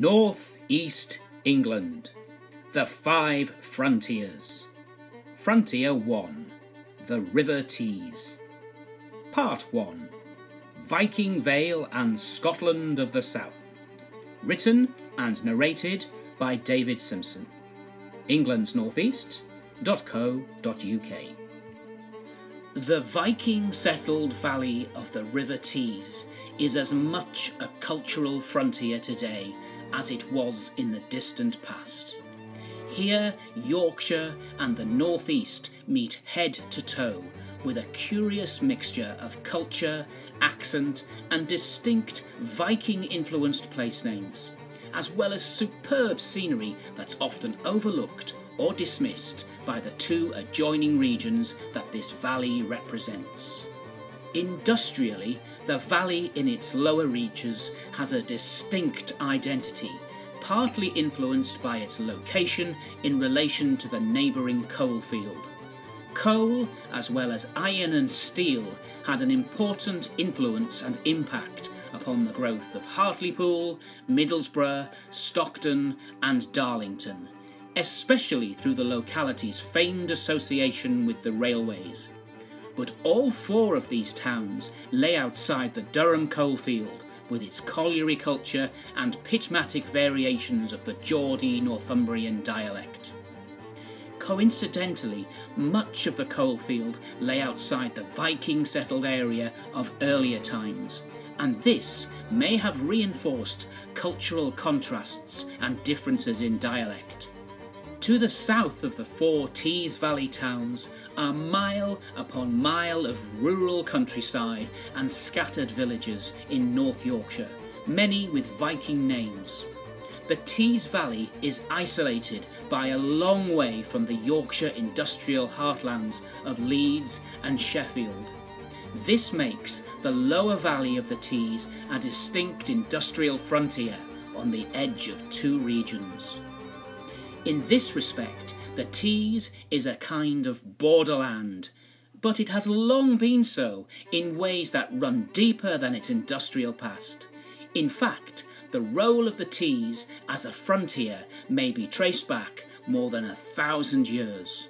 North East England, the 5 frontiers. Frontier 1, the River Tees. Part 1, Viking Vale and Scotland of the South. Written and narrated by David Simpson. englandsnortheast.co.uk. The Viking settled valley of the River Tees is as much a cultural frontier today as it was in the distant past. Here, Yorkshire and the northeast meet head to toe with a curious mixture of culture, accent and distinct Viking-influenced place names, as well as superb scenery that's often overlooked or dismissed by the 2 adjoining regions that this valley represents. Industrially, the valley in its lower reaches has a distinct identity, partly influenced by its location in relation to the neighbouring coalfield. Coal, as well as iron and steel, had an important influence and impact upon the growth of Hartlepool, Middlesbrough, Stockton and Darlington, especially through the locality's famed association with the railways. But all 4 of these towns lay outside the Durham coalfield, with its colliery culture and pitmatic variations of the Geordie Northumbrian dialect. Coincidentally, much of the coalfield lay outside the Viking settled area of earlier times, and this may have reinforced cultural contrasts and differences in dialect. To the south of the 4 Tees Valley towns are mile upon mile of rural countryside and scattered villages in North Yorkshire, many with Viking names. The Tees Valley is isolated by a long way from the Yorkshire industrial heartlands of Leeds and Sheffield. This makes the lower valley of the Tees a distinct industrial frontier on the edge of 2 regions. In this respect, the Tees is a kind of borderland, but it has long been so in ways that run deeper than its industrial past. In fact, the role of the Tees as a frontier may be traced back more than 1,000 years.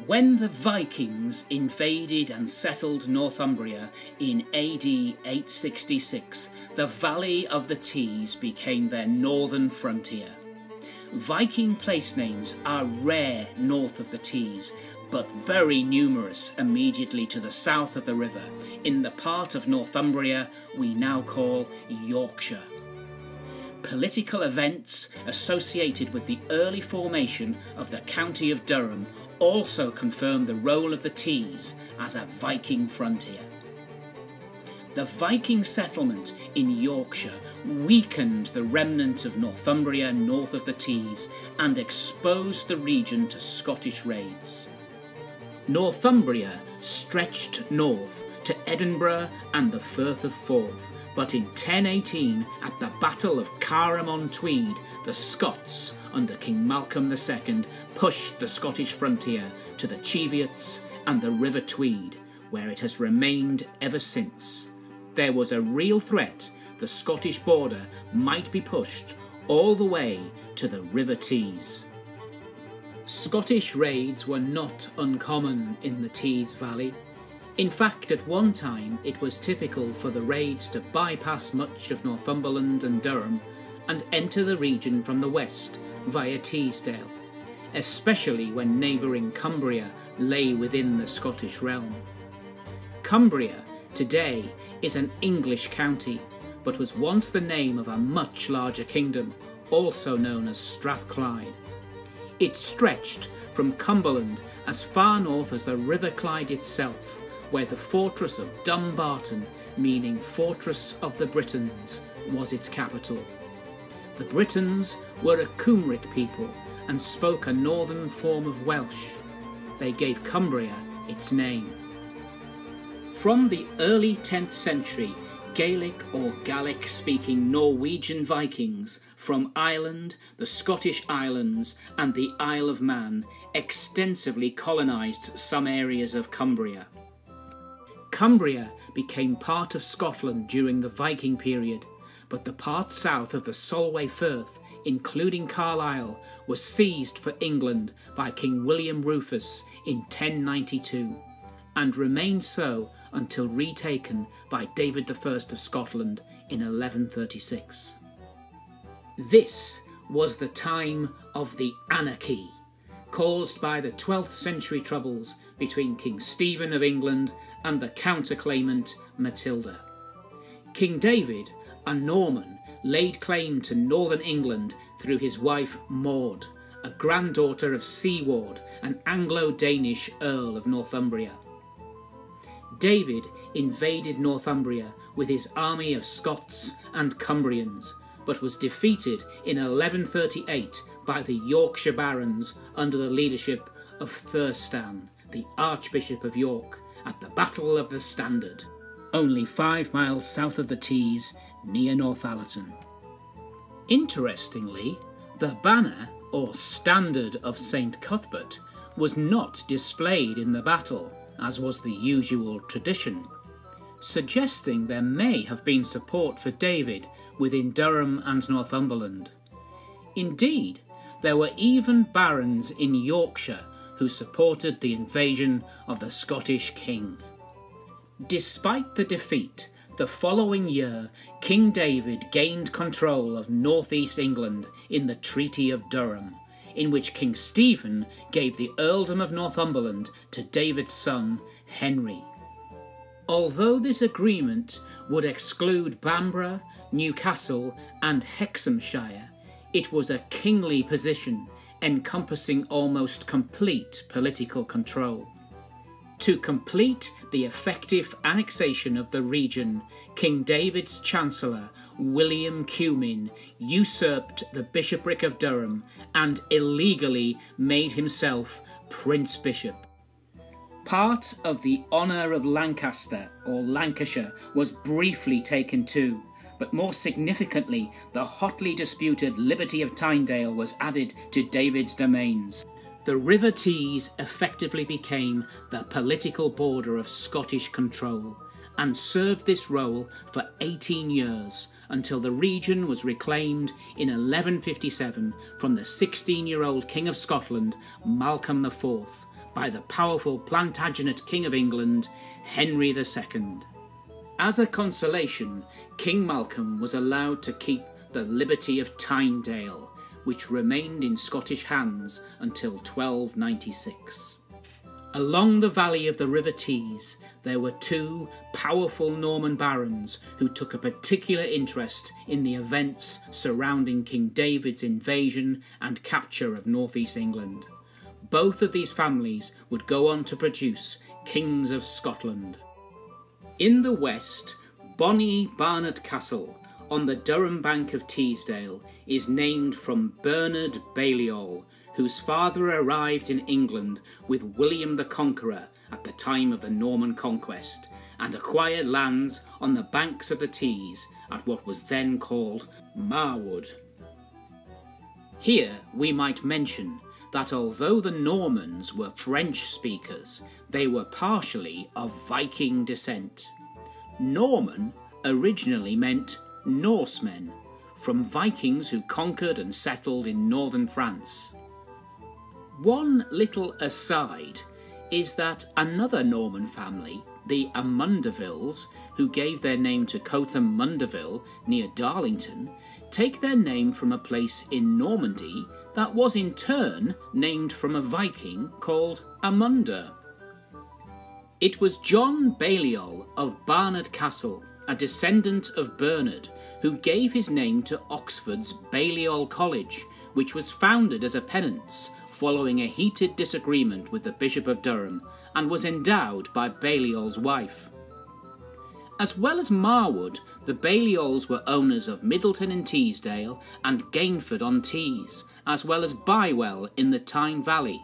When the Vikings invaded and settled Northumbria in AD 866, the Valley of the Tees became their northern frontier. Viking place names are rare north of the Tees, but very numerous immediately to the south of the river, in the part of Northumbria we now call Yorkshire. Political events associated with the early formation of the county of Durham also confirm the role of the Tees as a Viking frontier. The Viking settlement in Yorkshire weakened the remnant of Northumbria north of the Tees and exposed the region to Scottish raids. Northumbria stretched north to Edinburgh and the Firth of Forth, but in 1018, at the Battle of Carham-on-Tweed, the Scots, under King Malcolm II, pushed the Scottish frontier to the Cheviots and the River Tweed, where it has remained ever since. There was a real threat the Scottish border might be pushed all the way to the River Tees. Scottish raids were not uncommon in the Tees Valley. In fact, at one time it was typical for the raids to bypass much of Northumberland and Durham and enter the region from the west via Teesdale, especially when neighbouring Cumbria lay within the Scottish realm. Cumbria today is an English county, but was once the name of a much larger kingdom, also known as Strathclyde. It stretched from Cumberland as far north as the River Clyde itself, where the fortress of Dumbarton, meaning Fortress of the Britons, was its capital. The Britons were a Cymric people and spoke a northern form of Welsh. They gave Cumbria its name. From the early 10th century, Gaelic or Gallic-speaking Norwegian Vikings from Ireland, the Scottish Islands and the Isle of Man extensively colonised some areas of Cumbria. Cumbria became part of Scotland during the Viking period, but the part south of the Solway Firth, including Carlisle, was seized for England by King William Rufus in 1092, and remained so until retaken by David I of Scotland in 1136. This was the time of the anarchy, caused by the 12th century troubles between King Stephen of England and the counterclaimant Matilda. King David, a Norman, laid claim to northern England through his wife Maud, a granddaughter of Siward, an Anglo-Danish Earl of Northumbria. David invaded Northumbria with his army of Scots and Cumbrians, but was defeated in 1138 by the Yorkshire barons under the leadership of Thurstan, the Archbishop of York, at the Battle of the Standard, only 5 miles south of the Tees, near Northallerton. Interestingly, the banner, or standard of St. Cuthbert, was not displayed in the battle, as was the usual tradition, suggesting there may have been support for David within Durham and Northumberland. Indeed, there were even barons in Yorkshire who supported the invasion of the Scottish king. Despite the defeat, the following year King David gained control of northeast England in the Treaty of Durham, in which King Stephen gave the earldom of Northumberland to David's son Henry. Although this agreement would exclude Bamborough, Newcastle and Hexhamshire, it was a kingly position encompassing almost complete political control. To complete the effective annexation of the region, King David's Chancellor, William Cumin, usurped the bishopric of Durham and illegally made himself Prince Bishop. Part of the honour of Lancaster, or Lancashire, was briefly taken too, but more significantly, the hotly disputed Liberty of Tynedale was added to David's domains. The River Tees effectively became the political border of Scottish control, and served this role for 18 years, until the region was reclaimed in 1157 from the 16-year-old King of Scotland, Malcolm IV, by the powerful Plantagenet King of England, Henry II. As a consolation, King Malcolm was allowed to keep the Liberty of Tynedale, which remained in Scottish hands until 1296. Along the valley of the River Tees, there were 2 powerful Norman barons who took a particular interest in the events surrounding King David's invasion and capture of northeast England. Both of these families would go on to produce kings of Scotland. In the west, bonny Barnard Castle, on the Durham bank of Teesdale, is named from Bernard Baliol, whose father arrived in England with William the Conqueror at the time of the Norman conquest, and acquired lands on the banks of the Tees at what was then called Marwood. Here we might mention that although the Normans were French speakers, they were partially of Viking descent. Norman originally meant Norsemen, from Vikings who conquered and settled in northern France. One little aside is that another Norman family, the Amundavilles, who gave their name to Cotham Mundaville near Darlington, take their name from a place in Normandy that was in turn named from a Viking called Amunda. It was John Baliol of Barnard Castle, a descendant of Bernard, who gave his name to Oxford's Balliol College, which was founded as a penance following a heated disagreement with the Bishop of Durham, and was endowed by Balliol's wife. As well as Marwood, the Balliols were owners of Middleton in Teesdale and Gainford-on-Tees, as well as Bywell in the Tyne Valley.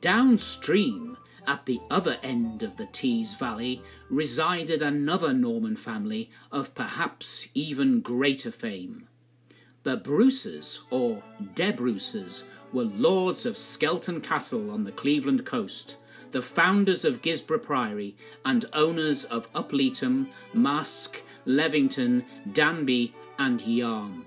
Downstream, at the other end of the Tees Valley, resided another Norman family of perhaps even greater fame. The Bruces, or De Bruces, were lords of Skelton Castle on the Cleveland coast, the founders of Gisborough Priory, and owners of Upleatham, Mask, Levington, Danby and Yarm.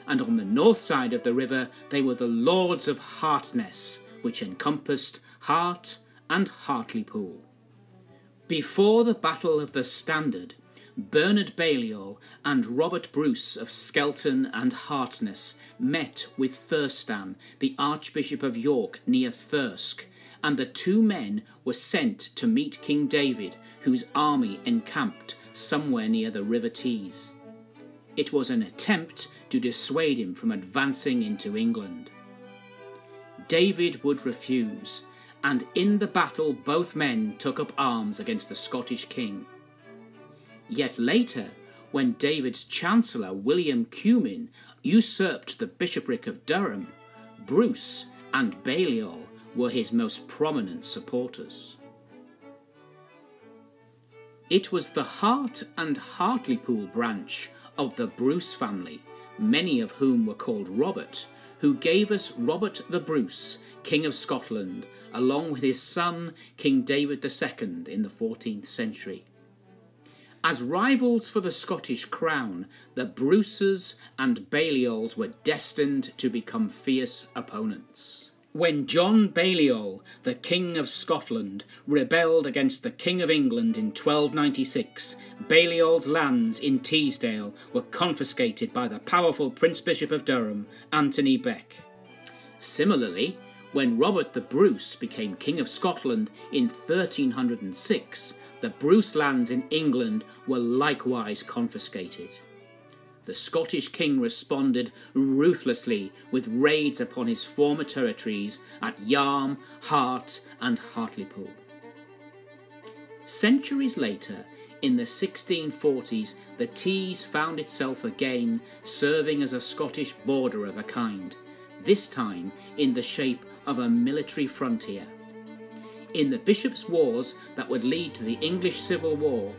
And on the north side of the river they were the Lords of Hartness, which encompassed Hart and Hartlepool. Before the Battle of the Standard, Bernard Baliol and Robert Bruce of Skelton and Hartness met with Thurstan, the Archbishop of York, near Thirsk, and the two men were sent to meet King David, whose army encamped somewhere near the River Tees. It was an attempt to dissuade him from advancing into England. David would refuse, and in the battle both men took up arms against the Scottish king. Yet later, when David's chancellor William Cumin usurped the bishopric of Durham, Bruce and Balliol were his most prominent supporters. It was the Hart and Hartlepool branch of the Bruce family, many of whom were called Robert, who gave us Robert the Bruce, King of Scotland, along with his son King David II in the 14th century. As rivals for the Scottish crown, the Bruces and Balliols were destined to become fierce opponents. When John Balliol, the King of Scotland, rebelled against the King of England in 1296, Balliol's lands in Teesdale were confiscated by the powerful Prince Bishop of Durham, Anthony Beck. Similarly, when Robert the Bruce became King of Scotland in 1306, the Bruce lands in England were likewise confiscated. The Scottish king responded ruthlessly with raids upon his former territories at Yarm, Hart and Hartlepool. Centuries later, in the 1640s, the Tees found itself again serving as a Scottish border of a kind, this time in the shape of a military frontier. In the Bishops' Wars that would lead to the English Civil War,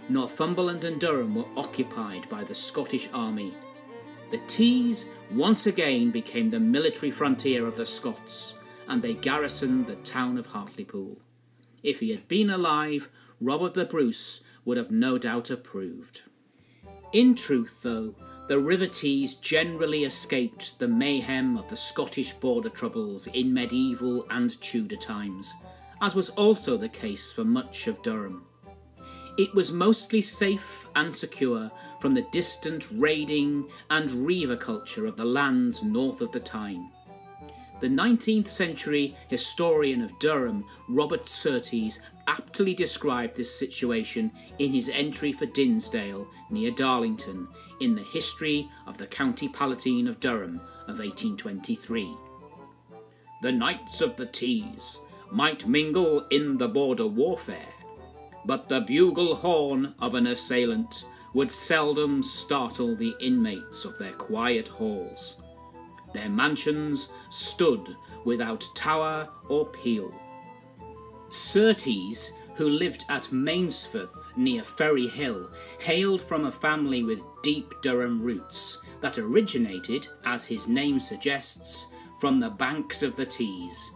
Northumberland and Durham were occupied by the Scottish army. The Tees once again became the military frontier of the Scots, and they garrisoned the town of Hartlepool. If he had been alive, Robert the Bruce would have no doubt approved. In truth, though, the River Tees generally escaped the mayhem of the Scottish border troubles in medieval and Tudor times, as was also the case for much of Durham. It was mostly safe and secure from the distant raiding and reiver culture of the lands north of the Tyne. The 19th century historian of Durham, Robert Surtees, aptly described this situation in his entry for Dinsdale, near Darlington, in the History of the County Palatine of Durham of 1823. The knights of the Tees might mingle in the border warfare, but the bugle horn of an assailant would seldom startle the inmates of their quiet halls. Their mansions stood without tower or peel. Surtees, who lived at Mainsforth near Ferry Hill, hailed from a family with deep Durham roots that originated, as his name suggests, from the banks of the Tees.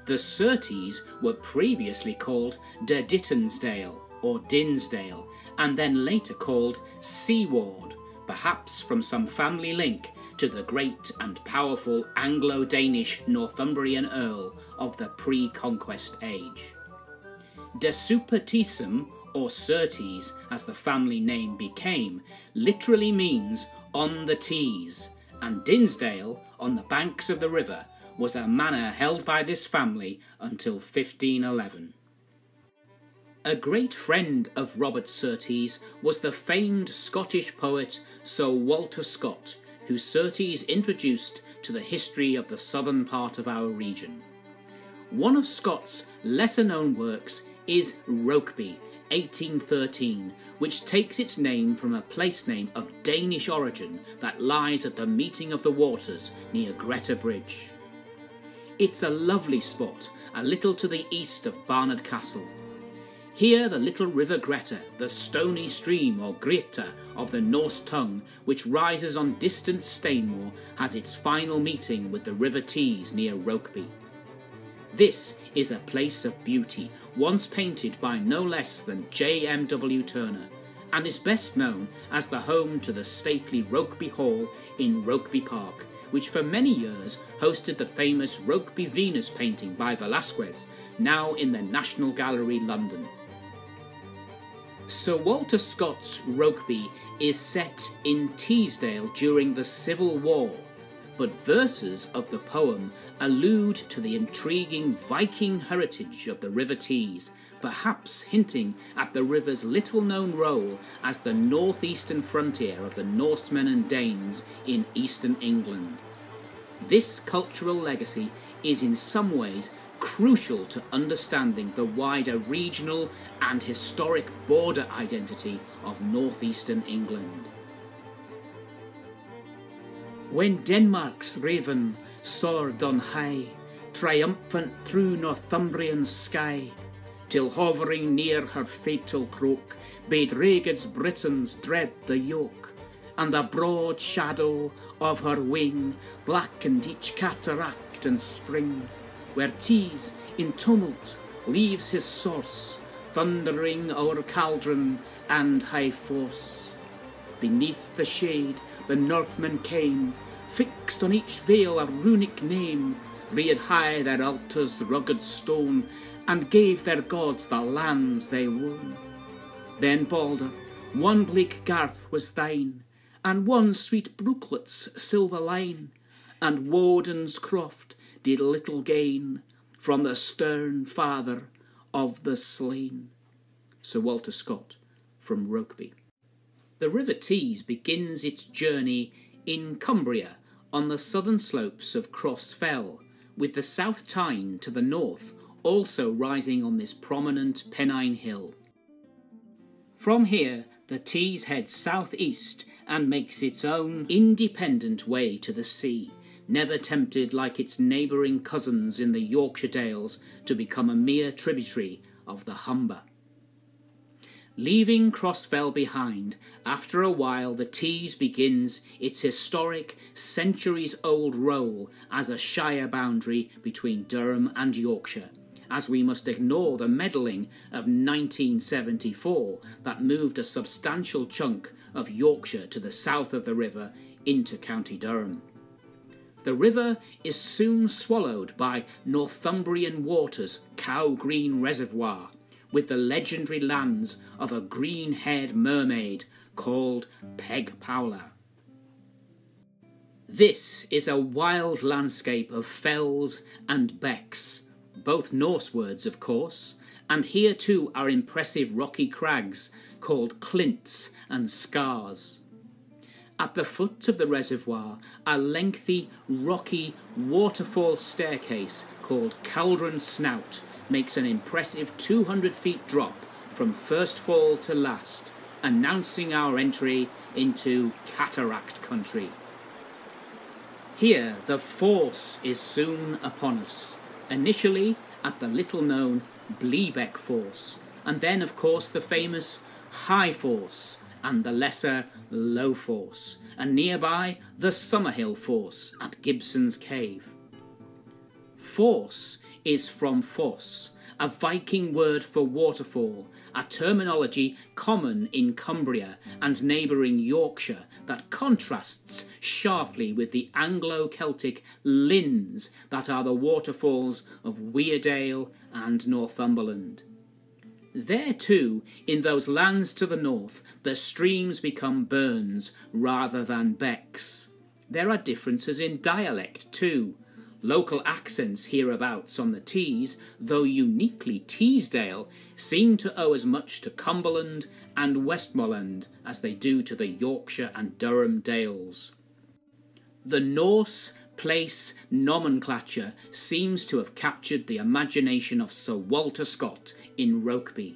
The Surtees were previously called de Dittonsdale or Dinsdale, and then later called Seaward, perhaps from some family link to the great and powerful Anglo-Danish Northumbrian Earl of the pre-conquest age. De Supertisum, or Surtees, as the family name became, literally means on the Tees, and Dinsdale, on the banks of the river, was a manor held by this family until 1511. A great friend of Robert Surtees was the famed Scottish poet Sir Walter Scott, who Surtees introduced to the history of the southern part of our region. One of Scott's lesser-known works is Rokeby, 1813, which takes its name from a place name of Danish origin that lies at the meeting of the waters near Greta Bridge. It's a lovely spot, a little to the east of Barnard Castle. Here the little river Greta, the stony stream or Greta of the Norse tongue, which rises on distant Stainmore, has its final meeting with the River Tees near Rokeby. This is a place of beauty, once painted by no less than J.M.W. Turner, and is best known as the home to the stately Rokeby Hall in Rokeby Park, which for many years hosted the famous Rokeby Venus painting by Velasquez, now in the National Gallery, London. Sir Walter Scott's Rokeby is set in Teesdale during the Civil War, but verses of the poem allude to the intriguing Viking heritage of the River Tees, perhaps hinting at the river's little-known role as the northeastern frontier of the Norsemen and Danes in eastern England. This cultural legacy is in some ways crucial to understanding the wider regional and historic border identity of northeastern England. When Denmark's raven soared on high, triumphant through Northumbrian sky, till hovering near her fatal croak, bade Raeged's Britons dread the yoke, and the broad shadow of her wing blackened each cataract and spring, where Tees in tumult leaves his source, thundering o'er cauldron and high force. Beneath the shade the Northmen came, fixed on each vale a runic name, reared high their altars rugged stone, and gave their gods the lands they won. Then, Balder, one bleak garth was thine, and one sweet brooklet's silver line, and Woden's croft did little gain from the stern father of the slain. Sir Walter Scott from Rokeby. The River Tees begins its journey in Cumbria on the southern slopes of Cross Fell, with the South Tyne to the north also rising on this prominent Pennine hill. From here the Tees heads southeast and makes its own independent way to the sea, never tempted like its neighbouring cousins in the Yorkshire Dales to become a mere tributary of the Humber. Leaving Crossfell behind, after a while the Tees begins its historic, centuries-old role as a shire boundary between Durham and Yorkshire, as we must ignore the meddling of 1974 that moved a substantial chunk of Yorkshire to the south of the river into County Durham. The river is soon swallowed by Northumbrian Water's Cow Green Reservoir, with the legendary lands of a green-haired mermaid called Peg Powler. This is a wild landscape of fells and becks, both Norse words of course, and here too are impressive rocky crags called clints and scars. At the foot of the reservoir, a lengthy, rocky waterfall staircase called Cauldron Snout makes an impressive 200 feet drop from first fall to last, announcing our entry into cataract country. Here the force is soon upon us, initially at the little-known Bleebeck Force, and then of course the famous High Force and the lesser Low Force, and nearby the Summerhill Force at Gibson's Cave. Force is from foss, a Viking word for waterfall, a terminology common in Cumbria and neighbouring Yorkshire that contrasts sharply with the Anglo-Celtic lins that are the waterfalls of Weardale and Northumberland. There too, in those lands to the north, the streams become burns rather than becks. There are differences in dialect too. Local accents hereabouts on the Tees, though uniquely Teesdale, seem to owe as much to Cumberland and Westmoreland as they do to the Yorkshire and Durham Dales. The Norse place nomenclature seems to have captured the imagination of Sir Walter Scott in Rokeby.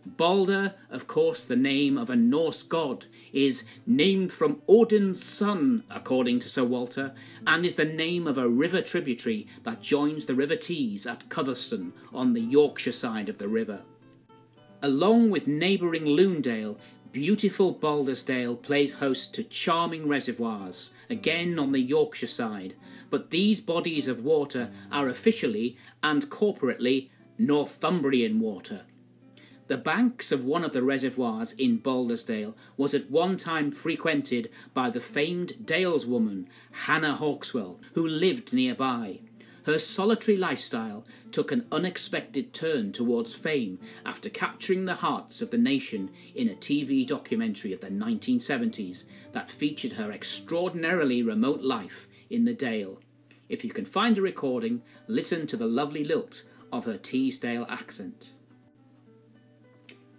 Balder, of course the name of a Norse god, is named from Odin's son, according to Sir Walter, and is the name of a river tributary that joins the River Tees at Cutherston on the Yorkshire side of the river. Along with neighbouring Loondale, beautiful Baldersdale plays host to charming reservoirs, again on the Yorkshire side, but these bodies of water are officially and corporately Northumbrian water. The banks of one of the reservoirs in Baldersdale was at one time frequented by the famed daleswoman Hannah Hawkswell, who lived nearby. Her solitary lifestyle took an unexpected turn towards fame after capturing the hearts of the nation in a TV documentary of the 1970s that featured her extraordinarily remote life in the Dale. If you can find a recording, listen to the lovely lilt of her Teesdale accent.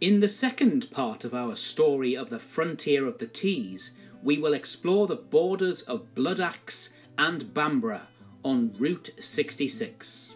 In the second part of our story of the frontier of the Tees, we will explore the borders of Bloodaxe and Bamborough on Route 66.